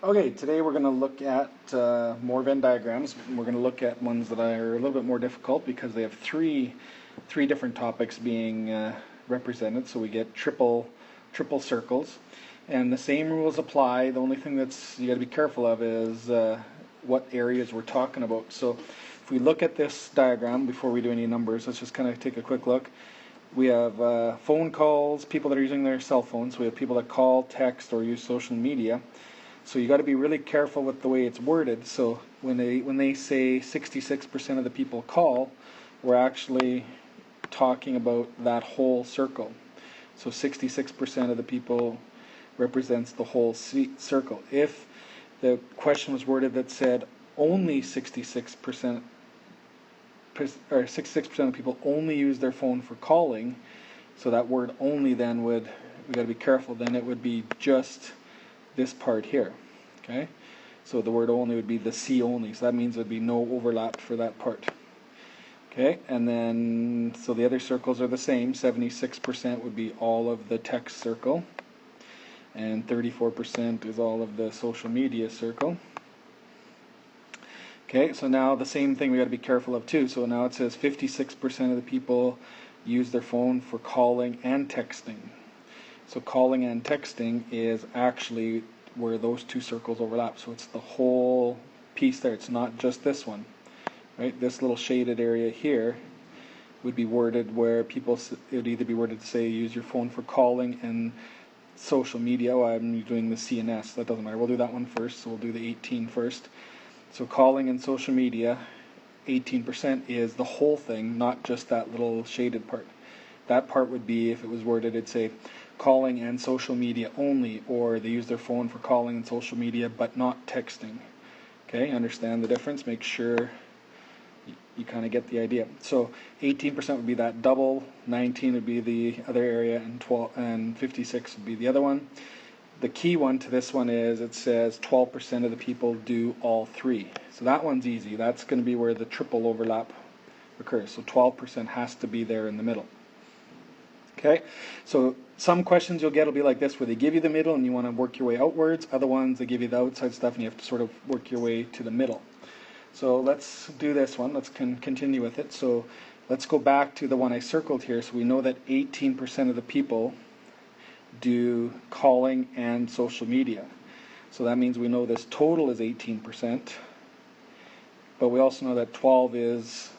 Okay, today we're going to look at more Venn diagrams. We're going to look at ones that are a little bit more difficult because they have three different topics being represented. So we get triple circles, and the same rules apply. The only thing that's you got to be careful of is what areas we're talking about. So if we look at this diagram before we do any numbers, let's just kind of take a quick look. We have phone calls, people that are using their cell phones. We have people that call, text, or use social media. So you got to be really careful with the way it's worded. So when they say 66% of the people call, we're actually talking about that whole circle. So 66% of the people represents the whole circle. If the question was worded that said only 66% or 66% of people only use their phone for calling, so that word only then we got to be careful. Then it would be just this part here. Okay, so the word only would be the C only, so that means there'd be no overlap for that part. Okay, and then so the other circles are the same. 76% would be all of the text circle, and 34% is all of the social media circle. Okay, so now the same thing we got to be careful of too. So now it says 56% of the people use their phone for calling and texting. So calling and texting is actually where those two circles overlap. So it's the whole piece there. It's not just this one, right? This little shaded area here would be worded where people, it would either be worded to say use your phone for calling and social media. Oh, I'm doing the C and S. That doesn't matter. We'll do that one first. So we'll do the 18 first. So calling and social media, 18% is the whole thing, not just that little shaded part. That part would be, if it was worded, it'd say calling and social media only, or they use their phone for calling and social media but not texting. Okay, understand the difference? Make sure you kind of get the idea. So 18% would be that double, 19 would be the other area, and 56 would be the other one. The key one to this one is it says 12% of the people do all three. So that one's easy. That's going to be where the triple overlap occurs. So 12% has to be there in the middle. Okay, so some questions you'll get will be like this, where they give you the middle and you want to work your way outwards. Other ones, they give you the outside stuff and you have to sort of work your way to the middle. So let's do this one. Let's continue with it. So let's go back to the one I circled here. So we know that 18% of the people do calling and social media. So that means we know this total is 18%, but we also know that 12 is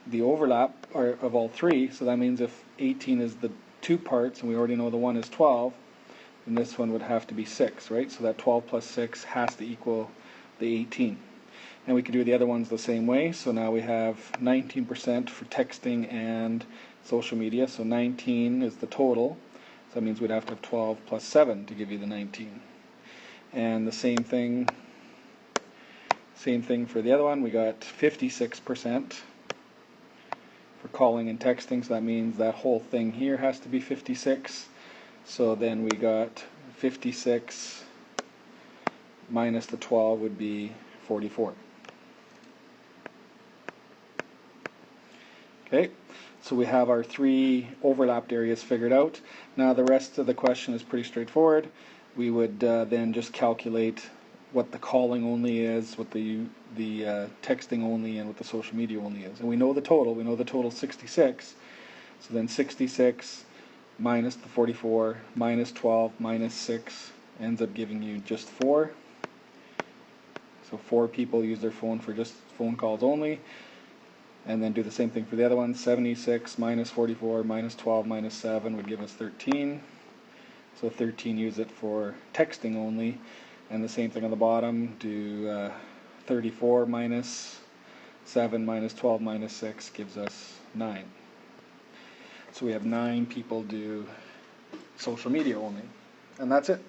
the overlap of all three. So that means if 18 is the two parts, and we already know the one is 12, then this one would have to be 6, right? So that 12 plus 6 has to equal the 18. And we could do the other ones the same way. So now we have 19% for texting and social media. So 19 is the total. So that means we'd have to have 12 plus 7 to give you the 19. And the same thing for the other one. We got 56% for calling and texting. So that means that whole thing here has to be 56. So then we got 56 minus the 12 would be 44. Okay, so we have our three overlapped areas figured out. Now the rest of the question is pretty straightforward. We would then just calculate what the calling only is, what the texting only, and what the social media only is. And we know the total. We know the total is 66. So then 66 minus the 44 minus 12 minus 6 ends up giving you just 4. So 4 people use their phone for just phone calls only. And then do the same thing for the other one. 76 minus 44 minus 12 minus 7 would give us 13. So 13 use it for texting only. And the same thing on the bottom. Do 34 minus 7 minus 12 minus 6 gives us 9. So we have 9 people do social media only. And that's it.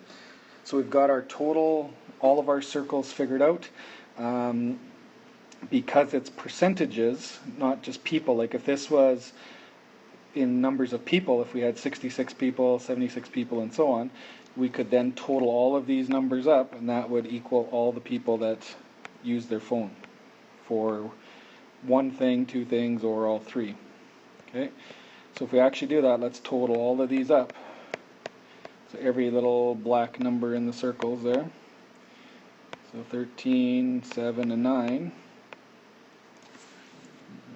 So we've got our total, all of our circles figured out. Because it's percentages, not just people. Like if this was in numbers of people, if we had 66 people, 76 people, and so on, we could then total all of these numbers up, and that would equal all the people that use their phone for one thing, two things, or all three. Okay, so if we actually do that, let's total all of these up. So every little black number in the circles there, So 13, 7, and 9.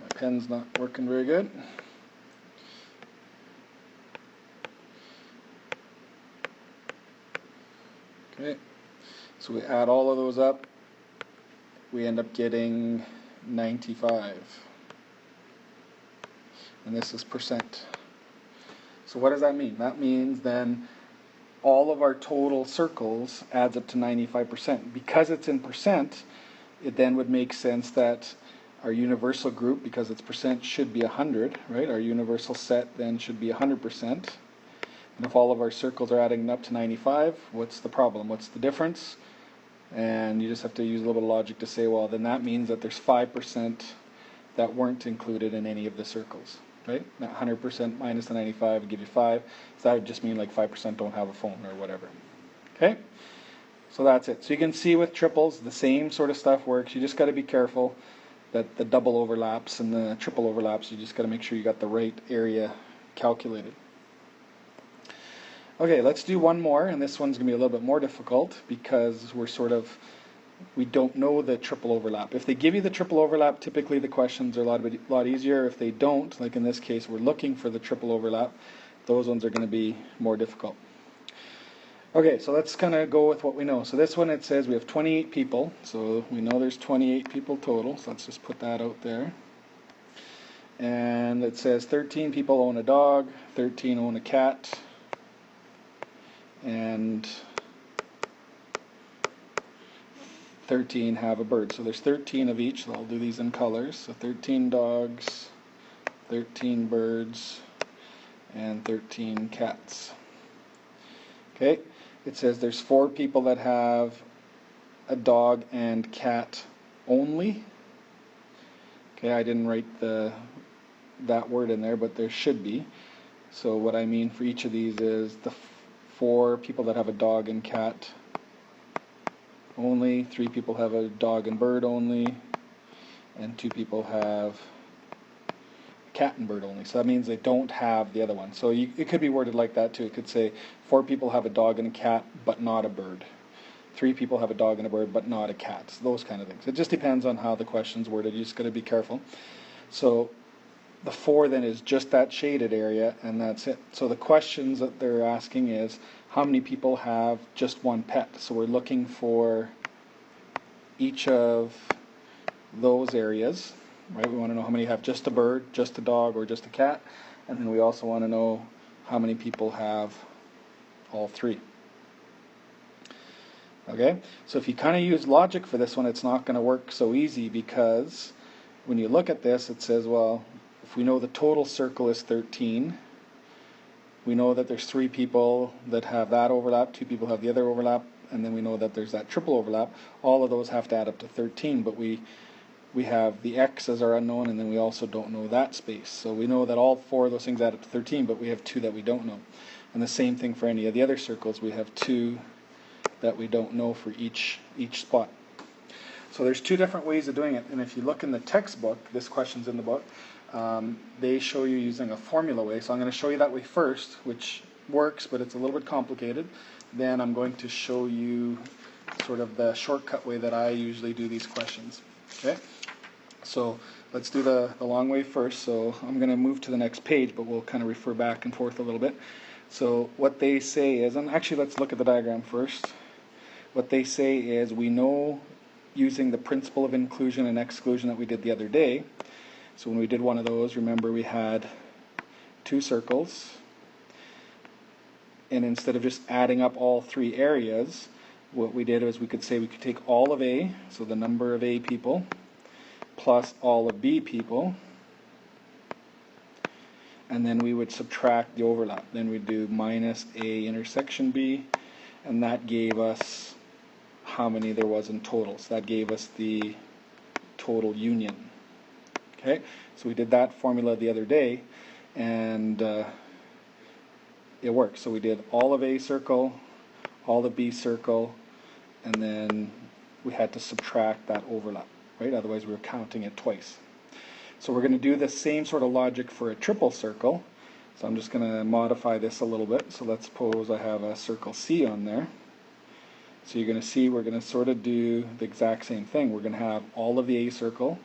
My pen's not working very good. Okay, so we add all of those up, we end up getting 95. And this is percent. So what does that mean? That means then all of our total circles adds up to 95%. Because it's in percent, it then would make sense that our universal group, because it's percent, should be 100, right? Our universal set then should be 100%. And if all of our circles are adding up to 95, what's the problem? What's the difference? And you just have to use a little bit of logic to say, well, then that means that there's 5% that weren't included in any of the circles, right? That 100% minus the 95 would give you 5. So that would just mean like 5% don't have a phone or whatever. Okay? So that's it. So you can see with triples, the same sort of stuff works. You just got to be careful that the double overlaps and the triple overlaps, you just got to make sure you got the right area calculated. Okay, let's do one more, and this one's going to be a little bit more difficult because we don't know the triple overlap. If they give you the triple overlap, typically the questions are a lot easier. If they don't, like in this case, we're looking for the triple overlap, those ones are going to be more difficult. Okay, so let's kind of go with what we know. So this one, it says we have 28 people, so we know there's 28 people total, so let's just put that out there. And it says 13 people own a dog, 13 own a cat, and 13 have a bird. So there's 13 of each. So I'll do these in colors. So 13 dogs, 13 birds, and 13 cats. Okay, it says there's 4 people that have a dog and cat only. Okay, I didn't write that word in there, but there should be. So what I mean for each of these is the 4 people that have a dog and cat only, 3 people have a dog and bird only, and 2 people have cat and bird only. So that means they don't have the other one. So it could be worded like that too. It could say 4 people have a dog and a cat but not a bird. 3 people have a dog and a bird but not a cat. So those kind of things. It just depends on how the question's worded. You just got to be careful. So the 4 then is just that shaded area, and that's it. So the questions that they're asking is how many people have just one pet. So we're looking for each of those areas, right? We want to know how many have just a bird, just a dog, or just a cat. And then we also want to know how many people have all 3. Okay, so if you kind of use logic for this one, it's not going to work so easy, because when you look at this, it says, well, if we know the total circle is 13, we know that there's 3 people that have that overlap, 2 people have the other overlap, and then we know that there's that triple overlap. All of those have to add up to 13, but we have the x as our unknown, and then we also don't know that space. So we know that all 4 of those things add up to 13, but we have 2 that we don't know. And the same thing for any of the other circles. We have 2 that we don't know for each spot. So there's 2 different ways of doing it, and if you look in the textbook, this question's in the book, they show you using a formula way. So I'm going to show you that way first, which works, but it's a little bit complicated. Then I'm going to show you sort of the shortcut way that I usually do these questions. Okay, so let's do the long way first. So I'm going to move to the next page, but we'll kind of refer back and forth a little bit. So what they say is, and actually let's look at the diagram first. What they say is, we know using the principle of inclusion and exclusion that we did the other day. So when we did one of those, remember we had 2 circles, and instead of just adding up all 3 areas, what we did was we could say we could take all of A, so the number of A people, plus all of B people, and then we would subtract the overlap. Then we'd do minus A intersection B, and that gave us how many there was in total. So that gave us the total union. Okay, so we did that formula the other day, and it worked. So we did all of A circle, all of B circle, and then we had to subtract that overlap, right? Otherwise we were counting it twice. So we're going to do the same sort of logic for a triple circle. So I'm just going to modify this a little bit. So let's suppose I have a circle C on there. So you're going to see we're going to sort of do the exact same thing. We're going to have all of the A circle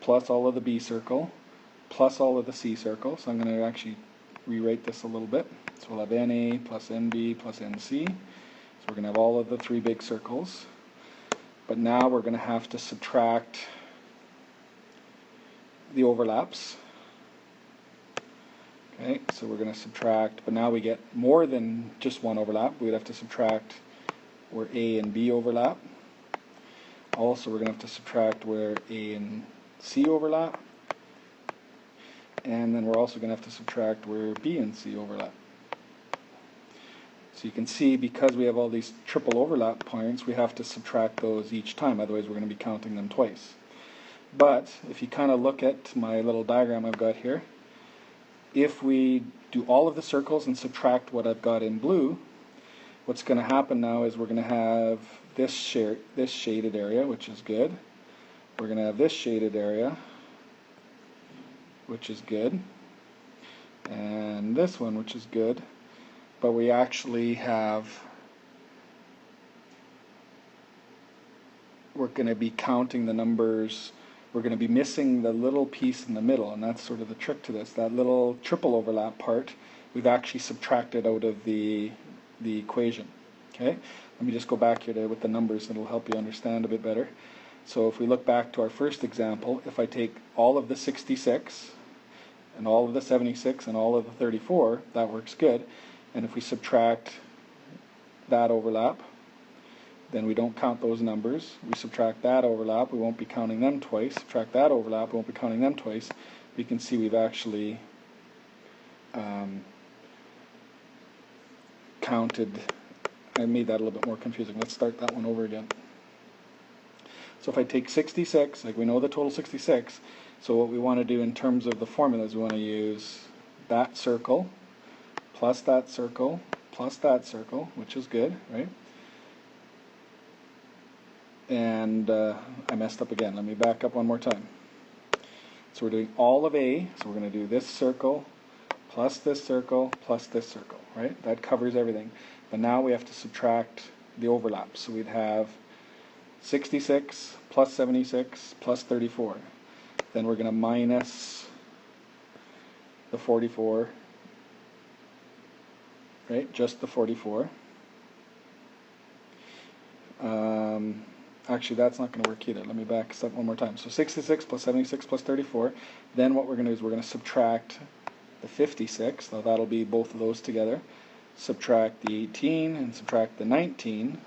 plus all of the B circle plus all of the C circle. So I'm going to actually rewrite this a little bit. So we'll have NA plus NB plus NC. So we're going to have all of the three big circles. But now we're going to have to subtract the overlaps. Okay, so we're going to subtract, but now we get more than just one overlap. We'd have to subtract where A and B overlap. Also, we're going to have to subtract where A and C overlap. And then we're also going to have to subtract where B and C overlap. So you can see, because we have all these triple overlap points, we have to subtract those each time, otherwise we're going to be counting them twice. But if you kind of look at my little diagram I've got here, if we do all of the circles and subtract what I've got in blue, what's going to happen now is we're going to have this shaded area, which is good. We're going to have this shaded area, which is good. And this one, which is good. But we actually have, we're going to be counting the numbers. We're going to be missing the little piece in the middle, and that's sort of the trick to this. That little triple overlap part, we've actually subtracted out of the equation. Okay, let me just go back here with the numbers, and it'll help you understand a bit better. So if we look back to our first example, if I take all of the 66 and all of the 76 and all of the 34, that works good. And if we subtract that overlap, then we don't count those numbers. We subtract that overlap, we won't be counting them twice. Subtract that overlap, we won't be counting them twice. We can see we've actually counted. I made that a little bit more confusing. Let's start that one over again. So if I take 66, like we know the total 66, so what we want to do in terms of the formulas, we want to use that circle plus that circle plus that circle, which is good, right? And I messed up again. Let me back up one more time. So we're doing all of A, so we're going to do this circle plus this circle plus this circle, right? That covers everything. But now we have to subtract the overlaps. So we'd have 66 plus 76 plus 34. Then we're going to minus the 44, right? Just the 44. Actually, that's not going to work either. Let me back this up one more time. So 66 plus 76 plus 34. Then what we're going to do is we're going to subtract the 56. So that'll be both of those together. Subtract the 18 and subtract the 19.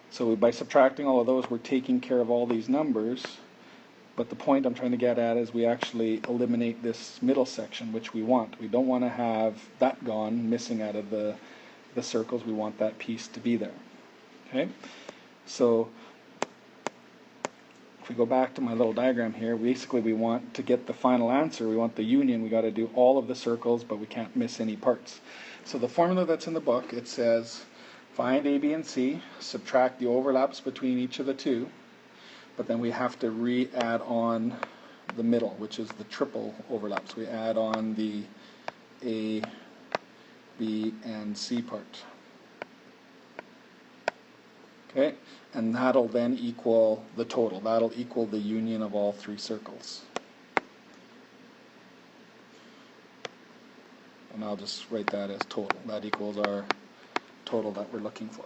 So by subtracting all of those, we're taking care of all these numbers. But the point I'm trying to get at is we actually eliminate this middle section, which we want. We don't want to have that gone, missing out of the circles. We want that piece to be there. Okay? So if we go back to my little diagram here, basically we want to get the final answer. We want the union. We got to do all of the circles, but we can't miss any parts. So the formula that's in the book, it says find A, B, and C, subtract the overlaps between each of the two, but then we have to re-add on the middle, which is the triple overlaps. We add on the A, B, and C part. Okay, and that'll then equal the total. That'll equal the union of all three circles. And I'll just write that as total. That equals our total that we're looking for.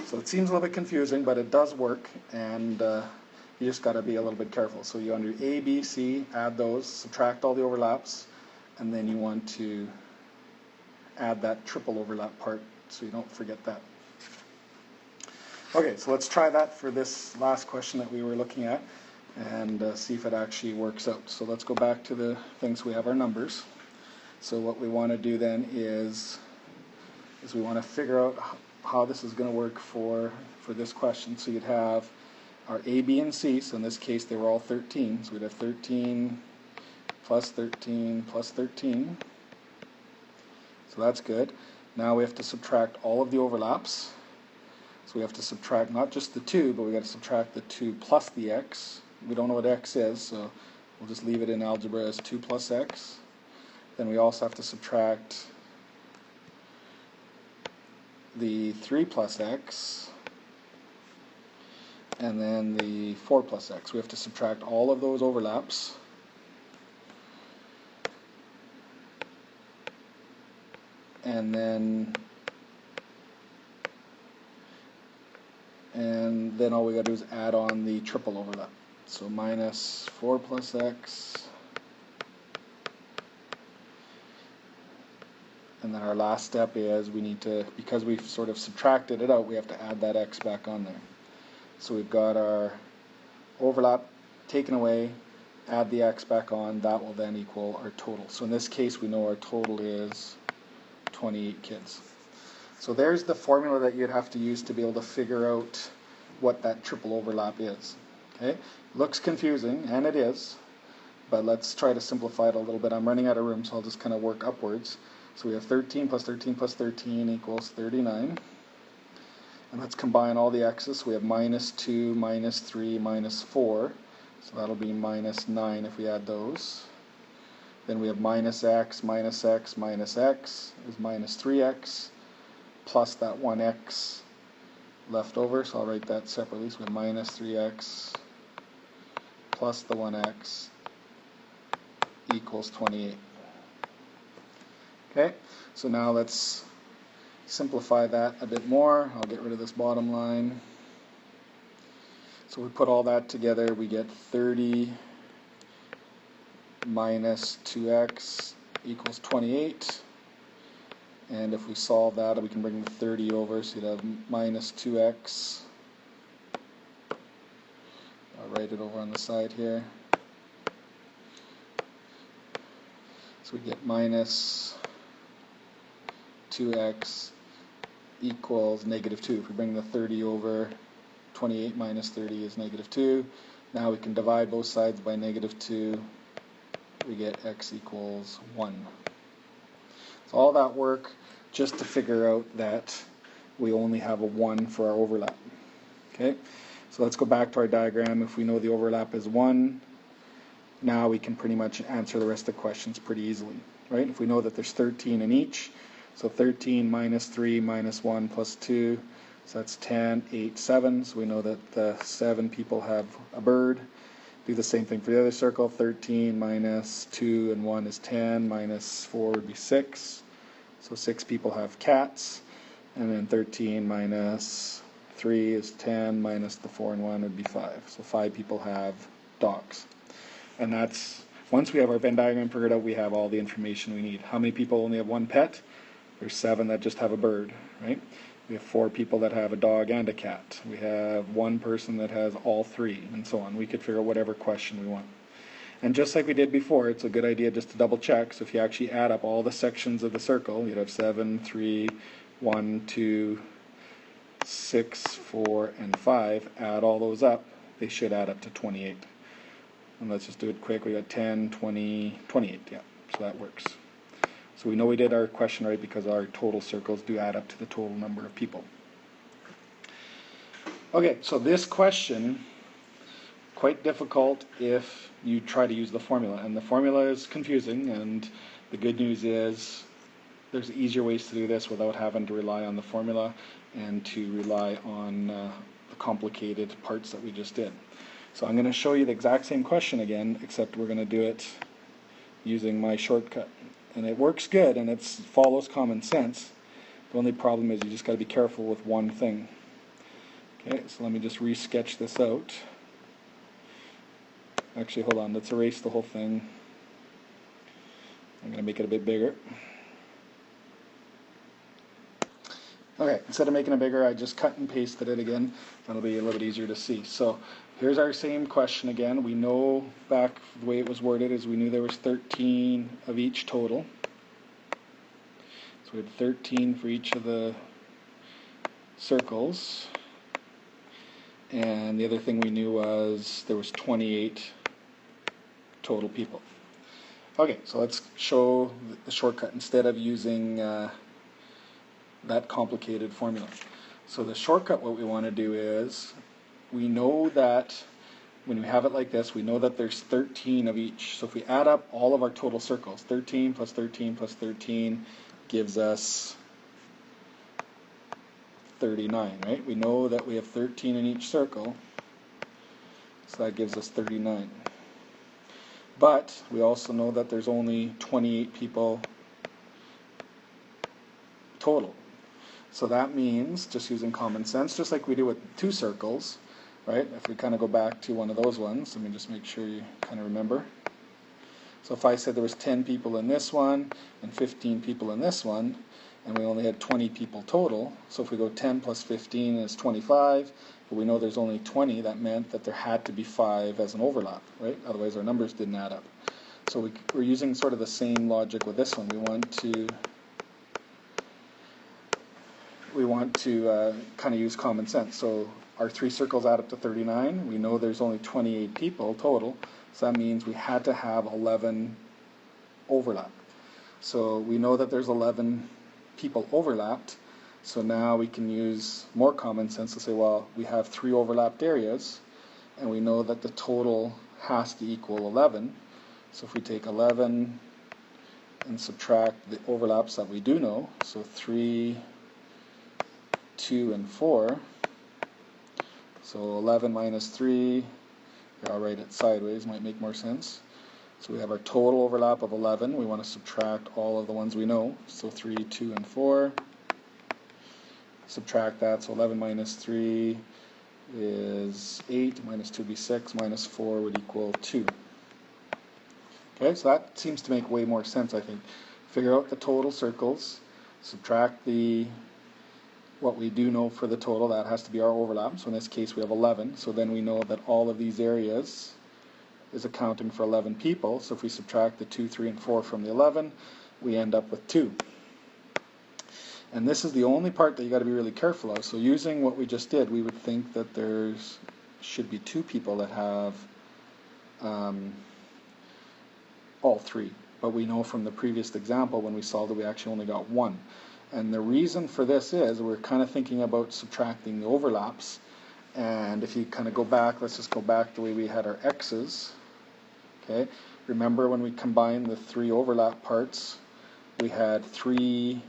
So it seems a little bit confusing, but it does work, and you just got to be a little bit careful. So you want to do A, B, C, add those, subtract all the overlaps, and then you want to add that triple overlap part so you don't forget that. Okay, so let's try that for this last question that we were looking at and see if it actually works out. So let's go back to the things. We have our numbers. So what we want to do then is we want to figure out how this is going to work for this question. So you'd have our A, B, and C. So in this case, they were all 13. So we'd have 13 plus 13 plus 13. So that's good. Now we have to subtract all of the overlaps. So we have to subtract not just the 2, but we got to subtract the 2 plus the x. We don't know what x is, so we'll just leave it in algebra as 2 plus x. Then we also have to subtract the 3 plus x and then the 4 plus x. We have to subtract all of those overlaps. And then all we got to do is add on the triple overlap. So minus 4 plus x. And then our last step is we need to, because we've sort of subtracted it out, we have to add that x back on there. So we've got our overlap taken away, add the x back on, that will then equal our total. So in this case we know our total is 28 kids. So there's the formula that you'd have to use to be able to figure out what that triple overlap is. Okay, looks confusing, and it is, but let's try to simplify it a little bit. I'm running out of room, so I'll just kind of work upwards. So we have 13 plus 13 plus 13 equals 39. And let's combine all the x's. We have minus 2, minus 3, minus 4. So that'll be minus 9 if we add those. Then we have minus x, minus x, minus x is minus 3x, plus that 1x left over. So I'll write that separately. So we have minus 3x plus the 1x equals 28. Okay, so now let's simplify that a bit more. I'll get rid of this bottom line. So we put all that together, we get 30 minus 2x equals 28. And if we solve that, we can bring the 30 over, so you'd have minus 2x. I'll write it over on the side here. So we get minus 2x equals negative 2. If we bring the 30 over, 28 minus 30 is negative 2. Now we can divide both sides by negative 2. We get x equals 1. So all that work just to figure out that we only have a 1 for our overlap. Okay, so let's go back to our diagram. If we know the overlap is 1, now we can pretty much answer the rest of the questions pretty easily, right? If we know that there's 13 in each, so 13 minus 3 minus 1 plus 2, so that's 10, 8, 7. So we know that the 7 people have a bird. Do the same thing for the other circle. 13 minus 2 and 1 is 10, minus 4 would be 6. So 6 people have cats. And then 13 minus 3 is 10, minus the 4 and 1 would be 5. So 5 people have dogs. And that's, once we have our Venn diagram figured out, we have all the information we need. How many people only have one pet? There's 7 that just have a bird, right? We have 4 people that have a dog and a cat. We have 1 person that has all 3, and so on. We could figure out whatever question we want. And just like we did before, it's a good idea just to double check. So if you actually add up all the sections of the circle, you'd have 7, 3, 1, 2, 6, 4, and 5. Add all those up, they should add up to 28. And let's just do it quick. We got 10, 20, 28, yeah, so that works. So we know we did our question right because our total circles do add up to the total number of people. Okay, so this question, quite difficult if you try to use the formula. And the formula is confusing, and the good news is there's easier ways to do this without having to rely on the formula and to rely on the complicated parts that we just did. So I'm going to show you the exact same question again, except we're going to do it using my shortcut. And it works good, and it follows common sense. The only problem is you just got to be careful with one thing. Okay, so let me just re-sketch this out. Actually, hold on, let's erase the whole thing. I'm going to make it a bit bigger. Okay, instead of making it bigger, I just cut and pasted it again. That'll be a little bit easier to see. So here's our same question again. We know back the way it was worded is we knew there was 13 of each total. So we had 13 for each of the circles. And the other thing we knew was there was 28 total people. Okay, so let's show the shortcut instead of using that complicated formula. So the shortcut, what we want to do is, we know that when we have it like this, we know that there's 13 of each. So if we add up all of our total circles, 13 plus 13 plus 13 gives us 39, right? We know that we have 13 in each circle, So that gives us 39. But we also know that there's only 28 people total. So that means, just using common sense, just like we do with two circles, right? If we kind of go back to one of those ones, let me just make sure you kind of remember. So if I said there was 10 people in this one and 15 people in this one, and we only had 20 people total, so if we go 10 plus 15 is 25, but we know there's only 20, that meant that there had to be 5 as an overlap, right? Otherwise our numbers didn't add up. So we're using sort of the same logic with this one. We want to kind of use common sense. So our 3 circles add up to 39. We know there's only 28 people total, so that means we had to have 11 overlap. So we know that there's 11 people overlapped, so now we can use more common sense to say, well, we have 3 overlapped areas, and we know that the total has to equal 11. So if we take 11 and subtract the overlaps that we do know, so 3, 2, and 4, so 11 minus 3, I'll write it sideways, might make more sense. So we have our total overlap of 11. We want to subtract all of the ones we know, so 3, 2, and 4. Subtract that, so 11 minus 3 is 8, minus 2 would be 6, minus 4 would equal 2. Okay, so that seems to make way more sense, I think. Figure out the total circles, subtract what we do know for the total, that has to be our overlap. So in this case we have 11, so then we know that all of these areas is accounting for 11 people. So if we subtract the 2, 3, and 4 from the 11, we end up with 2. And this is the only part that you got to be really careful of. So using what we just did, we would think that there's should be 2 people that have all 3. But we know from the previous example when we solved it, we actually only got 1. And the reason for this is we're kind of thinking about subtracting the overlaps. And if you kind of go back, let's just go back the way we had our x's. Okay, remember when we combined the 3 overlap parts, we had 3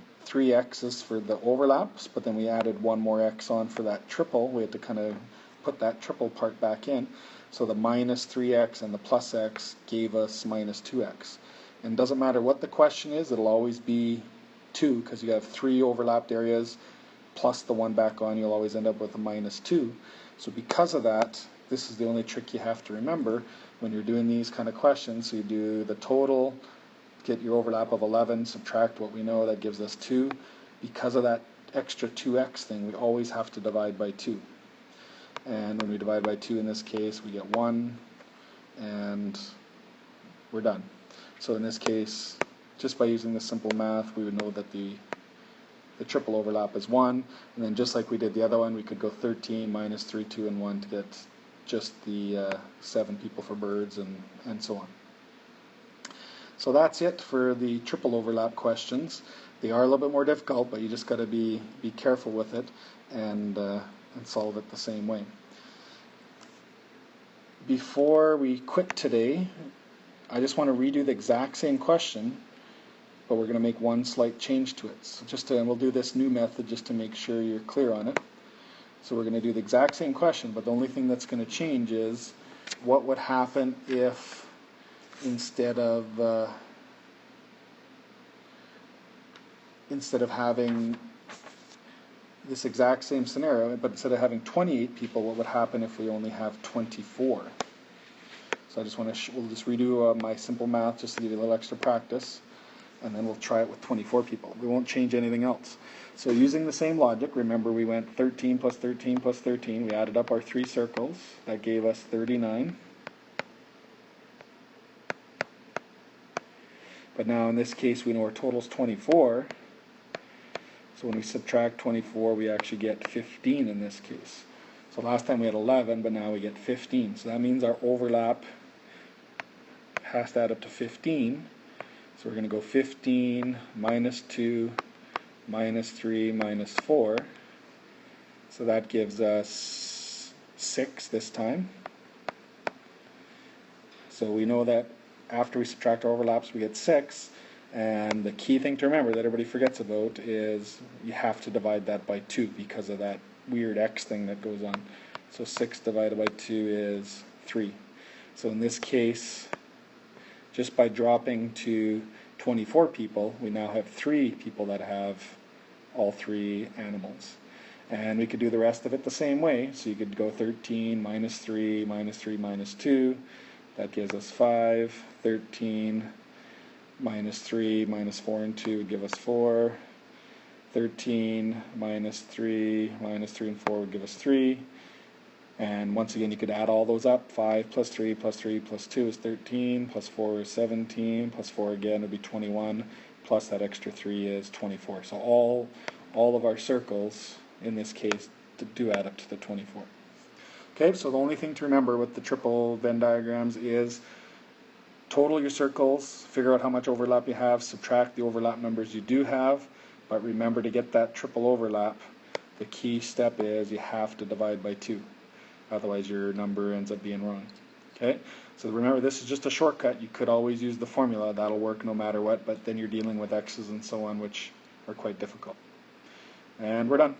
x's for the overlaps, but then we added 1 more x on for that triple. We had to kind of put that triple part back in. So the minus 3x and the plus x gave us minus 2x. And it doesn't matter what the question is, it'll always be 2, because you have 3 overlapped areas plus the 1 back on, you'll always end up with a minus 2. So because of that, this is the only trick you have to remember when you're doing these kind of questions. So you do the total, get your overlap of 11, subtract what we know, that gives us 2. Because of that extra 2x thing, we always have to divide by 2. And when we divide by 2 in this case, we get 1, and we're done. So in this case, just by using this simple math, we would know that the triple overlap is 1, and then just like we did the other one, we could go 13 minus 3, 2, and 1 to get just the 7 people for birds, and so on. So that's it for the triple overlap questions. They are a little bit more difficult, but you just got to be careful with it and solve it the same way. Before we quit today, I just want to redo the exact same question, but we're going to make one slight change to it. So and we'll do this new method just to make sure you're clear on it. So we're going to do the exact same question, but the only thing that's going to change is what would happen if instead of having this exact same scenario, but instead of having 28 people, what would happen if we only have 24? So I just want to we'll just redo my simple math just to give you a little extra practice, and then we'll try it with 24 people. We won't change anything else. So using the same logic, remember we went 13 plus 13 plus 13. We added up our 3 circles. That gave us 39. But now in this case, we know our total is 24. So when we subtract 24, we actually get 15 in this case. So last time we had 11, but now we get 15. So that means our overlap has to add up to 15. So we're going to go 15 minus 2 minus 3 minus 4. So that gives us 6 this time. So we know that after we subtract our overlaps, we get 6. And the key thing to remember that everybody forgets about is you have to divide that by 2 because of that weird x thing that goes on. So 6 divided by 2 is 3. So in this case, just by dropping to 24 people, we now have 3 people that have all 3 animals. And we could do the rest of it the same way. So you could go 13 minus 3 minus 3 minus 2. That gives us 5. 13 minus 3 minus 4 and 2 would give us 4. 13 minus 3 and 4 would give us 3. And once again, you could add all those up. 5 plus 3 plus 3 plus 2 is 13, plus 4 is 17, plus 4 again would be 21, plus that extra 3 is 24. So all of our circles, in this case, do add up to the 24. Okay, so the only thing to remember with the triple Venn diagrams is total your circles, figure out how much overlap you have, subtract the overlap numbers you do have, but remember to get that triple overlap, the key step is you have to divide by 2. Otherwise your number ends up being wrong. Okay, so remember this is just a shortcut. You could always use the formula, that'll work no matter what, but then you're dealing with x's and so on, which are quite difficult. And we're done.